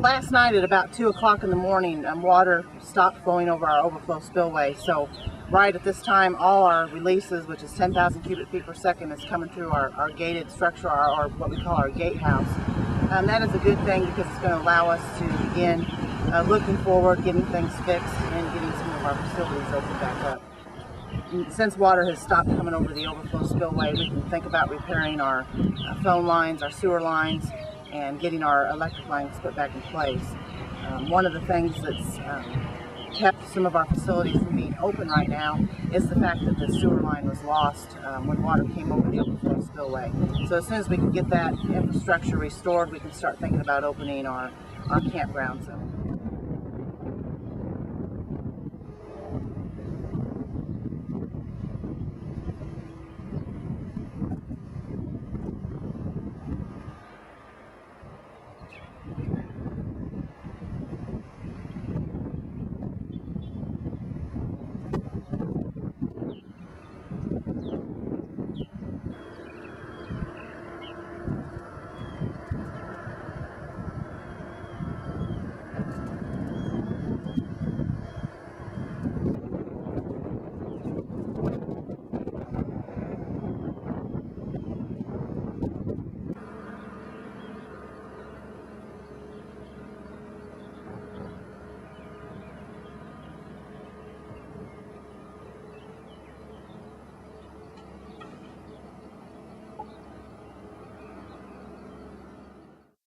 last night at about 2 o'clock in the morning, water stopped flowing over our overflow spillway. So right at this time, all our releases, which is 10,000 cubic feet per second, is coming through our gated structure, or what we call our gatehouse. That is a good thing because it's going to allow us to begin looking forward, getting things fixed, and getting some of our facilities opened back up. And since water has stopped coming over the overflow spillway, we can think about repairing our phone lines, our sewer lines, and getting our electric lines put back in place. One of the things that's kept some of our facilities from being open right now is the fact that the sewer line was lost when water came over the overflow spillway. So as soon as we can get that infrastructure restored, we can start thinking about opening our campground zone.